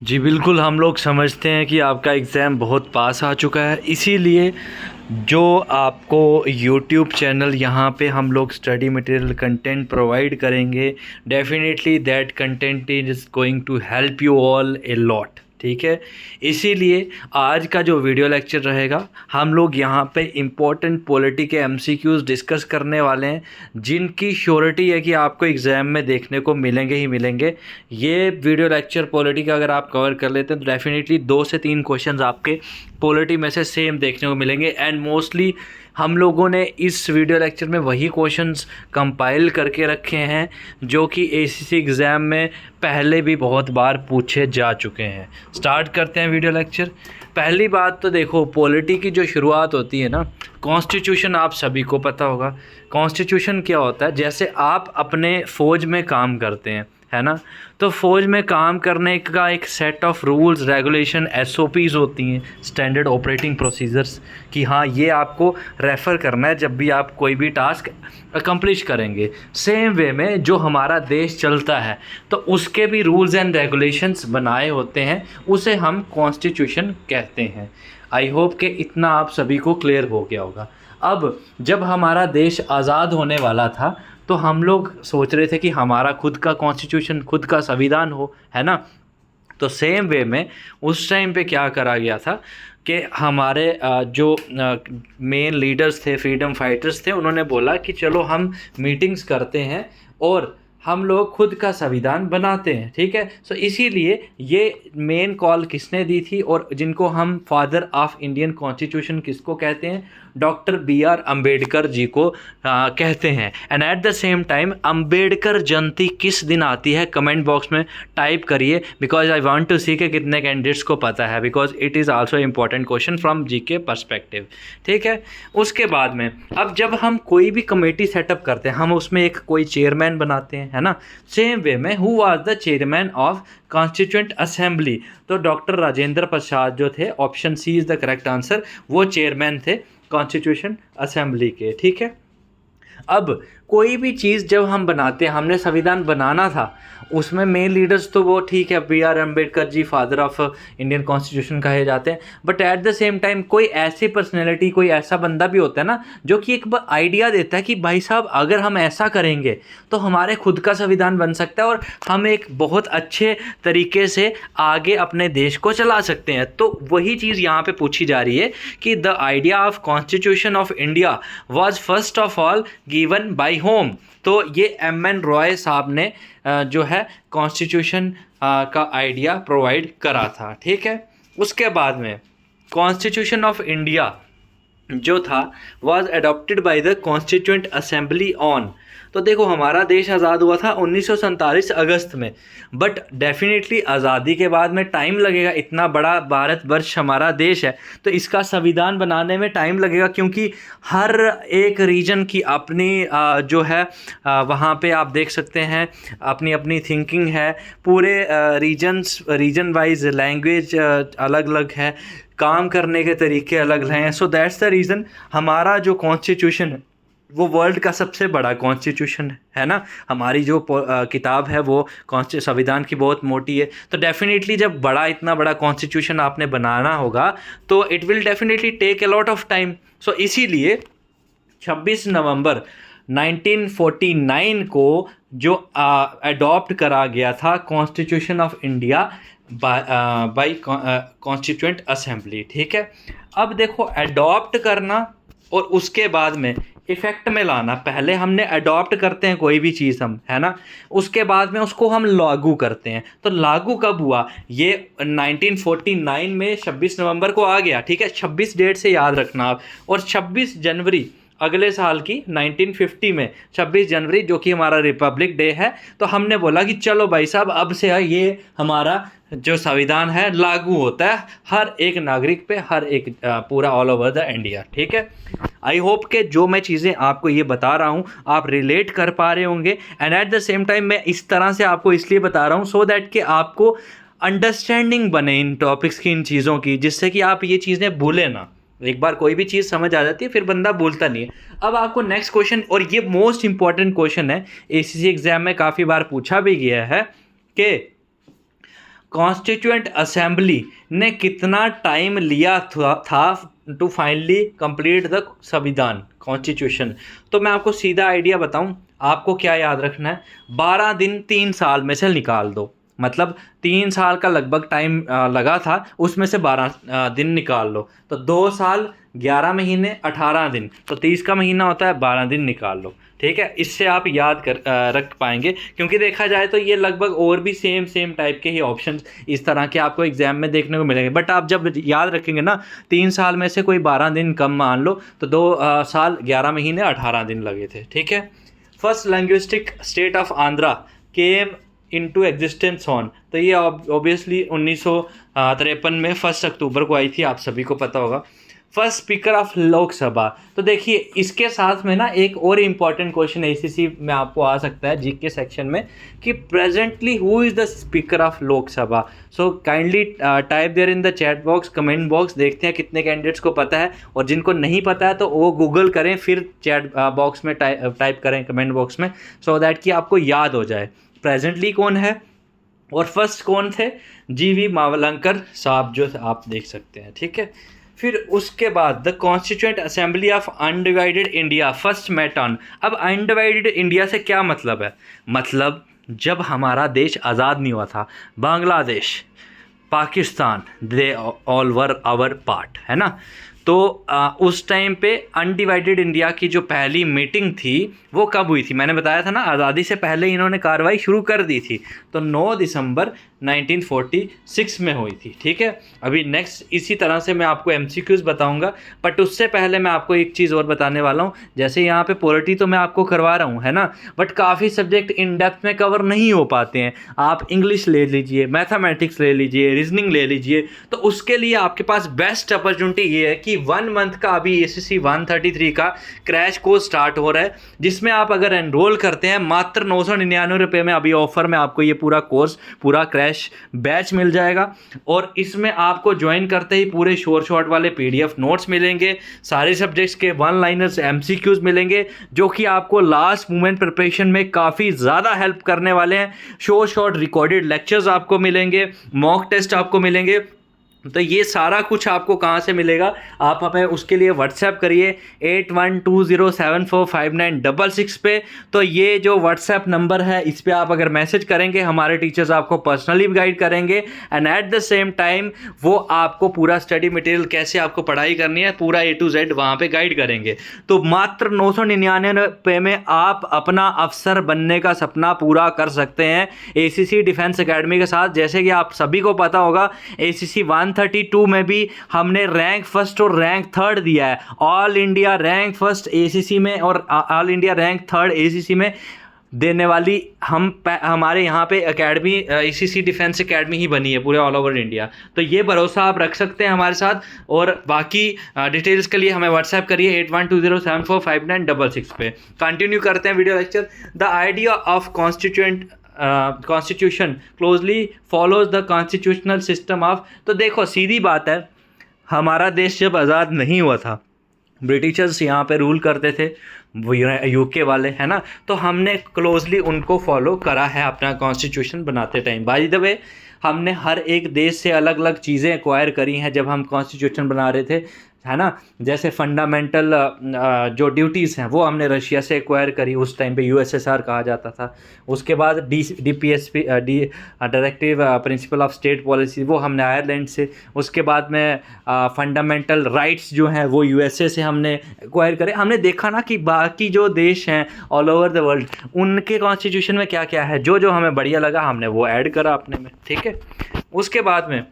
जी बिल्कुल, हम लोग समझते हैं कि आपका एग्ज़ाम बहुत पास आ चुका है, इसीलिए जो आपको यूट्यूब चैनल यहाँ पे हम लोग स्टडी मटेरियल कंटेंट प्रोवाइड करेंगे, definitely that content is going to help you all a lot. ठीक है, इसीलिए आज का जो वीडियो लेक्चर रहेगा, हम लोग यहाँ पे इम्पोर्टेंट पॉलिटी के एमसीक्यूज़ डिस्कस करने वाले हैं, जिनकी श्योरिटी है कि आपको एग्ज़ाम में देखने को मिलेंगे ही मिलेंगे। ये वीडियो लेक्चर पॉलिटी का अगर आप कवर कर लेते हैं तो डेफिनेटली 2 से 3 क्वेश्चंस आपके पॉलिटी में से सेम देखने को मिलेंगे। एंड मोस्टली हम लोगों ने इस वीडियो लेक्चर में वही क्वेश्चंस कंपाइल करके रखे हैं जो कि एसीसी एग्ज़ाम में पहले भी बहुत बार पूछे जा चुके हैं। स्टार्ट करते हैं वीडियो लेक्चर। पहली बात तो देखो, पॉलिटी की जो शुरुआत होती है ना, कॉन्स्टिट्यूशन आप सभी को पता होगा। कॉन्स्टिट्यूशन क्या होता है? जैसे आप अपने फ़ौज में काम करते हैं, है ना, तो फ़ौज में काम करने का एक set of rules regulation SOPs होती हैं, स्टैंडर्ड ऑपरेटिंग प्रोसीजर्स, कि हाँ ये आपको रेफ़र करना है जब भी आप कोई भी टास्क अकम्प्लिश करेंगे। सेम वे में जो हमारा देश चलता है तो उसके भी रूल्स एंड रेगुलेशंस बनाए होते हैं, उसे हम कॉन्स्टिट्यूशन कहते हैं। आई होप कि इतना आप सभी को क्लियर हो गया होगा। अब जब हमारा देश आज़ाद होने वाला था तो हम लोग सोच रहे थे कि हमारा खुद का कॉन्स्टिट्यूशन, खुद का संविधान हो, है ना। तो सेम वे में उस टाइम पे क्या करा गया था कि हमारे जो मेन लीडर्स थे, फ्रीडम फाइटर्स थे, उन्होंने बोला कि चलो हम मीटिंग्स करते हैं और हम लोग खुद का संविधान बनाते हैं। ठीक है, सो इसीलिए ये मेन कॉल किसने दी थी, और जिनको हम फादर ऑफ इंडियन कॉन्स्टिट्यूशन किसको कहते हैं? Doctor B R. अम्बेडकर जी को कहते हैं। And at the same time Ambedkar Jayanti किस दिन आती है? कमेंट बॉक्स में टाइप करिए, because I want to see के कितने कैंडिडेट्स को पता है, because it is also important question from GK perspective. ठीक है, उसके बाद में अब जब हम कोई भी कमेटी सेटअप करते हैं, हम उसमें एक कोई चेयरमैन बनाते हैं, है ना। सेम वे में who was the chairman of constituent assembly? तो डॉक्टर राजेंद्र प्रसाद जो थे, option C is the correct answer, वो चेयरमैन थे कॉन्स्टिट्यूशन असेंबली के। ठीक है, अब कोई भी चीज़ जब हम बनाते हैं, हमने संविधान बनाना था, उसमें मेन लीडर्स तो वो ठीक है, B R. Ambedkar ji father of Indian constitution कहे जाते हैं, but at the same time कोई ऐसी पर्सनैलिटी, कोई ऐसा बंदा भी होता है ना, जो कि एक आइडिया देता है कि भाई साहब अगर हम ऐसा करेंगे तो हमारे खुद का संविधान बन सकता है और हम एक बहुत अच्छे तरीके से आगे अपने देश को चला सकते हैं। तो वही चीज़ यहाँ पे पूछी जा रही है कि the idea of constitution of India was first of all given by home? तो ये एम.एन. रॉय साहब ने जो है कॉन्स्टिट्यूशन का आइडिया प्रोवाइड करा था। ठीक है, उसके बाद में कॉन्स्टिट्यूशन ऑफ इंडिया जो था was adopted by the constituent assembly on. तो देखो, हमारा देश आज़ाद हुआ था 1947 अगस्त में, बट डेफिनेटली आज़ादी के बाद में टाइम लगेगा। इतना बड़ा भारत वर्ष हमारा देश है, तो इसका संविधान बनाने में टाइम लगेगा, क्योंकि हर एक रीजन की अपनी जो है वहाँ पे आप देख सकते हैं अपनी अपनी थिंकिंग है। पूरे रीजन वाइज लैंग्वेज अलग अलग है, काम करने के तरीके अलग हैं। सो दैट्स द रीज़न हमारा जो कॉन्स्टिट्यूशन है वो वर्ल्ड का सबसे बड़ा कॉन्स्टिट्यूशन है ना। हमारी जो किताब है वो संविधान की बहुत मोटी है, तो डेफिनेटली जब इतना बड़ा कॉन्स्टिट्यूशन आपने बनाना होगा तो it will definitely take a lot of time. So इसीलिए 26 नवंबर 1949 को जो अडॉप्ट करा गया था constitution of India by constituent assembly. ठीक है, अब देखो, अडॉप्ट करना और उसके बाद में इफ़ेक्ट में लाना, पहले हमने अडॉप्ट करते हैं कोई भी चीज़ हम, है ना, उसके बाद में उसको हम लागू करते हैं। तो लागू कब हुआ? ये 1949 में 26 नवंबर को आ गया। ठीक है, 26 डेट से याद रखना आप। और 26 जनवरी अगले साल की 1950 में 26 जनवरी जो कि हमारा रिपब्लिक डे है, तो हमने बोला कि चलो भाई साहब अब से ये हमारा जो संविधान है लागू होता है हर एक नागरिक पे, हर एक पूरा ऑल ओवर द इंडिया। ठीक है, आई होप कि जो मैं चीज़ें आपको ये बता रहा हूँ आप रिलेट कर पा रहे होंगे। And at the same time मैं इस तरह से आपको इसलिए बता रहा हूँ सो दैट कि आपको अंडरस्टैंडिंग बने इन टॉपिक्स की, इन चीज़ों की, जिससे कि आप ये चीज़ें भूलें ना। एक बार कोई भी चीज़ समझ आ जाती है फिर बंदा भूलता नहीं है। अब आपको नेक्स्ट क्वेश्चन, और ये मोस्ट इंपॉर्टेंट क्वेश्चन है, एसीसी एग्जाम में काफ़ी बार पूछा भी गया है कि कॉन्स्टिट्यूएंट असेंबली ने कितना टाइम लिया था टू फाइनली कंप्लीट द संविधान कॉन्स्टिट्यूशन? तो मैं आपको सीधा आइडिया बताऊं, आपको क्या याद रखना है, 12 दिन 3 साल में से निकाल दो, मतलब 3 साल का लगभग टाइम लगा था, उसमें से 12 दिन निकाल लो, तो 2 साल 11 महीने 18 दिन, तो 30 का महीना होता है, 12 दिन निकाल लो। ठीक है, इससे आप याद रख पाएंगे, क्योंकि देखा जाए तो ये लगभग और भी सेम टाइप के ही ऑप्शंस इस तरह के आपको एग्जाम में देखने को मिलेंगे। बट आप जब याद रखेंगे ना, 3 साल में से कोई 12 दिन कम मान लो, तो 2 साल 11 महीने 18 दिन लगे थे। ठीक है, first linguistic state of Andhra came into existence on, तो ये ऑब्वियसली 1953 में 1 अक्टूबर को आई थी, आप सभी को पता होगा। फर्स्ट स्पीकर ऑफ लोकसभा, तो देखिए इसके साथ में ना एक और इम्पॉर्टेंट क्वेश्चन एसीसी में आपको आ सकता है जीके सेक्शन में, कि presently who is the speaker of Lok Sabha. So kindly type there in the chat box, comment box, देखते हैं कितने कैंडिडेट्स को पता है, और जिनको नहीं पता है तो वो गूगल करें, फिर चैट बॉक्स में टाइप करें कमेंट बॉक्स में, सो दैट कि आपको याद हो जाए प्रेजेंटली कौन है। और फर्स्ट कौन थे, जीवी मावलंकर साहब, जो आप देख सकते हैं। ठीक है, फिर उसके बाद the constituent assembly of undivided India first met on. अब अनडिवाइडेड इंडिया से क्या मतलब है, मतलब जब हमारा देश आज़ाद नहीं हुआ था, Bangladesh, Pakistan, they all were our part, है ना, तो उस टाइम पे अनडिवाइडेड इंडिया की जो पहली मीटिंग थी वो कब हुई थी, मैंने बताया था ना, आज़ादी से पहले इन्होंने कार्रवाई शुरू कर दी थी, तो 9 दिसंबर 1946 में हुई थी। ठीक है, अभी नेक्स्ट इसी तरह से मैं आपको MCQs बताऊंगा, बट उससे पहले मैं आपको एक चीज़ और बताने वाला हूँ। जैसे यहाँ पे पॉलिटी तो मैं आपको करवा रहा हूँ, है ना, बट काफ़ी सब्जेक्ट इन डेप्थ में कवर नहीं हो पाते हैं। आप इंग्लिश ले लीजिए, मैथमेटिक्स ले लीजिए, रीजनिंग ले लीजिए, तो उसके लिए आपके पास बेस्ट अपॉर्चुनिटी ये है कि 1 मंथ का अभी ACC 133 का क्रैश कोर्स स्टार्ट हो रहा है, जिसमें आप अगर एनरोल करते हैं मात्र 999 रुपये में, अभी ऑफर में आपको ये पूरा कोर्स, पूरा क्रैश बैच मिल जाएगा। और इसमें आपको ज्वाइन करते ही पूरे शॉर्ट वाले PDF नोट्स मिलेंगे, सारे सब्जेक्ट्स के 1 लाइनर्स MCQs मिलेंगे, जो कि आपको लास्ट मोमेंट प्रिपरेशन में काफ़ी ज़्यादा हेल्प करने वाले हैं। शॉर्ट रिकॉर्डेड लेक्चर्स आपको मिलेंगे, मॉक टेस्ट आपको मिलेंगे। तो ये सारा कुछ आपको कहाँ से मिलेगा, आप हमें उसके लिए व्हाट्सएप करिए 8120745966 पे। तो ये जो व्हाट्सएप नंबर है, इस पे आप अगर मैसेज करेंगे, हमारे टीचर्स आपको पर्सनली गाइड करेंगे, and at the same time वो आपको पूरा स्टडी मटेरियल कैसे आपको पढ़ाई करनी है पूरा A to Z वहाँ पे गाइड करेंगे। तो मात्र 999 रुपये में आप अपना अफसर बनने का सपना पूरा कर सकते हैं ACC डिफेंस एकेडमी के साथ। जैसे कि आप सभी को पता होगा, ACC 132 में भी हमने रैंक फर्स्ट और रैंक थर्ड दिया है, all India rank first ACC में और all India rank third ACC में देने वाली हमारे यहाँ पे एकेडमी ACC डिफेंस एकेडमी ही बनी है पूरे ऑल ओवर इंडिया। तो ये भरोसा आप रख सकते हैं हमारे साथ, और बाकी डिटेल्स के लिए हमें व्हाट्सएप करिए 8120745966 पे। कंटिन्यू करते हैं video lecture. The idea of constitution closely follows the constitutional system of. तो देखो सीधी बात है, हमारा देश जब आज़ाद नहीं हुआ था, ब्रिटिशर्स यहाँ पे रूल करते थे, वो UK वाले, है ना, तो हमने क्लोजली उनको फॉलो करा है अपना कॉन्स्टिट्यूशन बनाते टाइम। बाय द वे, हमने हर एक देश से अलग अलग चीज़ें एक्वायर करी हैं जब हम कॉन्स्टिट्यूशन बना रहे थे, है ना। जैसे फंडामेंटल जो ड्यूटीज़ हैं वो हमने रशिया से एक्वायर करी, उस टाइम पे USSR कहा जाता था। उसके बाद DPSP directive principle of state policy, वो हमने आयरलैंड से। उसके बाद में फंडामेंटल राइट्स जो हैं वो USA से हमने एक्वायर करे। हमने देखा ना कि बाकी जो देश हैं ऑल ओवर द वर्ल्ड, उनके कॉन्स्टिट्यूशन में क्या क्या है, जो जो हमें बढ़िया लगा हमने वो ऐड करा अपने में, ठीक है। उसके बाद में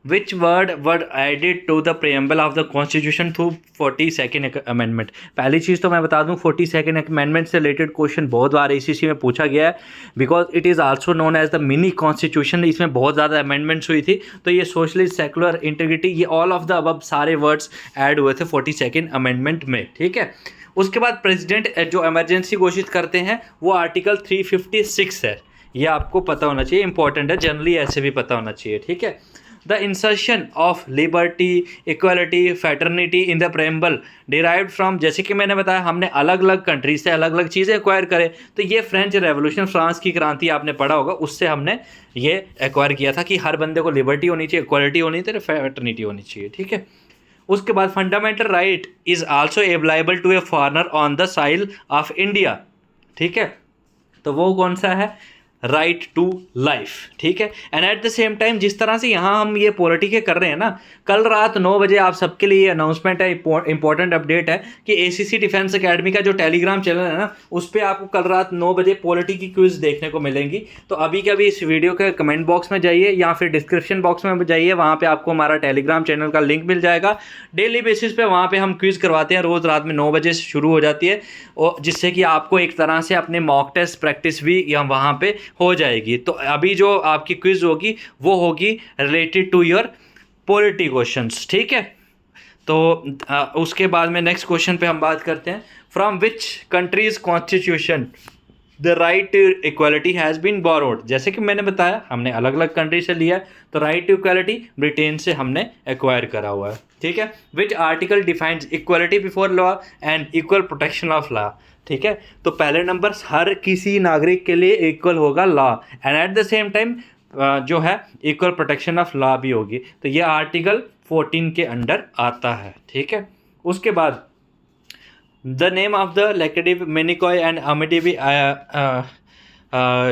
Which word were added to the preamble of the Constitution through 42nd Amendment? पहली चीज़ तो मैं बता दूं, 42nd Amendment से रिलेटेड क्वेश्चन बहुत बार ACC में पूछा गया है, because it is also known as the mini constitution. इसमें बहुत ज़्यादा अमेंडमेंट्स हुई थी, तो ये सोशलिस्ट, सेकुलर, इंटीग्रिटी, ये ऑल ऑफ द अबव सारे वर्ड्स ऐड हुए थे 42nd अमेंडमेंट में, ठीक है। उसके बाद प्रेसिडेंट जो इमरजेंसी घोषित करते हैं वो आर्टिकल 356 है, ये आपको पता होना चाहिए, इंपॉर्टेंट है, जनरली ऐसे भी पता होना चाहिए, ठीक है। The insertion of liberty, equality, fraternity in the preamble derived from, जैसे कि मैंने बताया हमने अलग अलग कंट्रीज से अलग अलग चीज़ें एक्वायर करे, तो ये फ्रेंच रेवोल्यूशन, फ्रांस की क्रांति आपने पढ़ा होगा, उससे हमने ये एक्वायर किया था कि हर बंदे को लिबर्टी होनी चाहिए, इक्वलिटी होनी चाहिए, फैटर्निटी होनी चाहिए, ठीक है। उसके बाद fundamental right is also available to a foreigner on the soil of India, ठीक है। तो वो कौन सा है? राइट टू लाइफ, ठीक है। And at the same time जिस तरह से यहाँ हम ये पॉलिटिक्स कर रहे हैं ना, कल रात 9 बजे आप सबके लिए अनाउंसमेंट है, इंपॉर्टेंट अपडेट है कि एसीसी डिफेंस एकेडमी का जो टेलीग्राम चैनल है ना, उस पर आपको कल रात 9 बजे पॉलिटी की क्विज देखने को मिलेंगी। तो अभी के अभी इस वीडियो के कमेंट बॉक्स में जाइए या फिर डिस्क्रिप्शन बॉक्स में जाइए, वहाँ पे आपको हमारा टेलीग्राम चैनल का लिंक मिल जाएगा। डेली बेसिस पे वहाँ पे हम क्विज करवाते हैं, रोज़ रात में 9 बजे से शुरू हो जाती है, और जिससे कि आपको एक तरह से अपने मॉक टेस्ट प्रैक्टिस भी यहाँ वहाँ पे हो जाएगी। तो अभी जो आपकी क्विज होगी वो होगी related to your polity questions, ठीक है। तो उसके बाद में नेक्स्ट क्वेश्चन पे हम बात करते हैं, from which countries constitution the right to equality has been borrowed. जैसे कि मैंने बताया हमने अलग अलग कंट्री से लिया है, तो राइट टू इक्वालिटी ब्रिटेन से हमने एक्वायर करा हुआ है, ठीक है। Which article defines equality before law and equal protection of law, ठीक है। तो पहले नंबर हर किसी नागरिक के लिए इक्वल होगा law, and at the same time जो है इक्वल प्रोटेक्शन ऑफ लॉ भी होगी। तो ये आर्टिकल 14 के अंडर आता है, ठीक है। उसके बाद the name of the Laccadive, Minicoy and Amindivi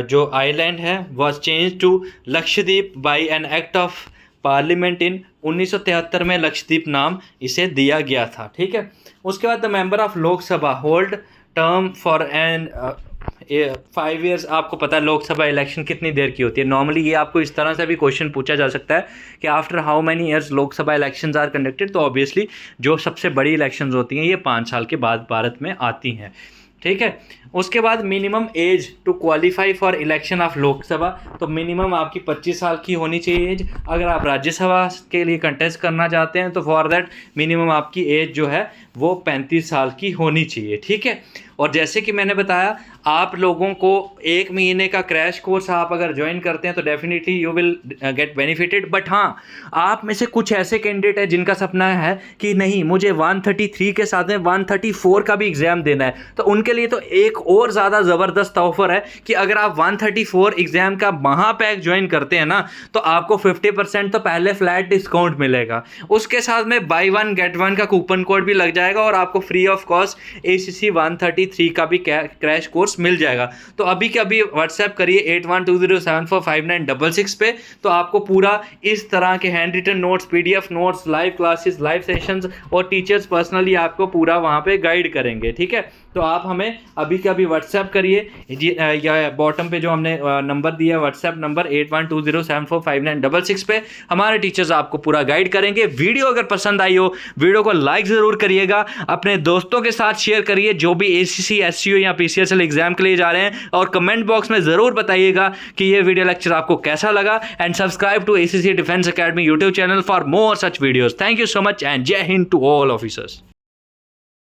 जो आइलैंड है was change to Lakshadweep by an act of parliament in 1973 में लक्षद्वीप नाम इसे दिया गया था, ठीक है। उसके बाद the member of Lok Sabha hold term for an 5 years. आपको पता है लोकसभा इलेक्शन कितनी देर की होती है नॉर्मली, ये आपको इस तरह से भी क्वेश्चन पूछा जा सकता है कि after how many years Lok Sabha elections are conducted. तो ऑब्वियसली जो सबसे बड़ी इलेक्शंस होती हैं ये 5 साल के बाद भारत में आती हैं, ठीक है। उसके बाद minimum age to qualify for election of Lok Sabha, तो मिनिमम आपकी 25 साल की होनी चाहिए एज। अगर आप राज्यसभा के लिए कंटेस्ट करना चाहते हैं तो फॉर दैट मिनिमम आपकी एज जो है वो 35 साल की होनी चाहिए, ठीक है। और जैसे कि मैंने बताया आप लोगों को 1 महीने का क्रैश कोर्स आप अगर ज्वाइन करते हैं तो definitely you will get benefited. But हाँ, आप में से कुछ ऐसे कैंडिडेट हैं जिनका सपना है कि नहीं मुझे 133 के साथ में 134 का भी एग्ज़ाम देना है, तो उनके लिए तो एक और ज़्यादा ज़बरदस्त ऑफर है कि अगर आप 134 एग्ज़ाम का महापैक ज्वाइन करते हैं ना तो आपको 50% तो पहले फ्लैट डिस्काउंट मिलेगा, उसके साथ में बाई 1 गेट 1 का कूपन कोड भी लग जाएगा और आपको फ्री ऑफ कॉस्ट ACC 133 का भी क्रैश कोर्स मिल जाएगा। तो अभी के अभी व्हाट्सएप करिए 8120745966 पे, तो आपको पूरा इस तरह के hand written notes, PDF notes, live classes, live sessions और टीचर्स पर्सनली आपको पूरा वहाँ पे गाइड करेंगे, ठीक है। तो आप हमें अभी के अभी व्हाट्सएप करिए या बॉटम पे जो हमने नंबर दिया व्हाट्सएप नंबर 8120745966 पे, हमारे टीचर्स आपको पूरा गाइड करेंगे। वीडियो अगर पसंद आई हो वीडियो को लाइक ज़रूर करिएगा, अपने दोस्तों के साथ शेयर करिए जो भी ACC, SCO या PCSL एग्जाम के लिए जा रहे हैं, और कमेंट बॉक्स में ज़रूर बताइएगा कि ये वीडियो लेक्चर आपको कैसा लगा। And subscribe to ACC defence academy YouTube channel for more such videos. Thank you so much and Jai Hind to all officers.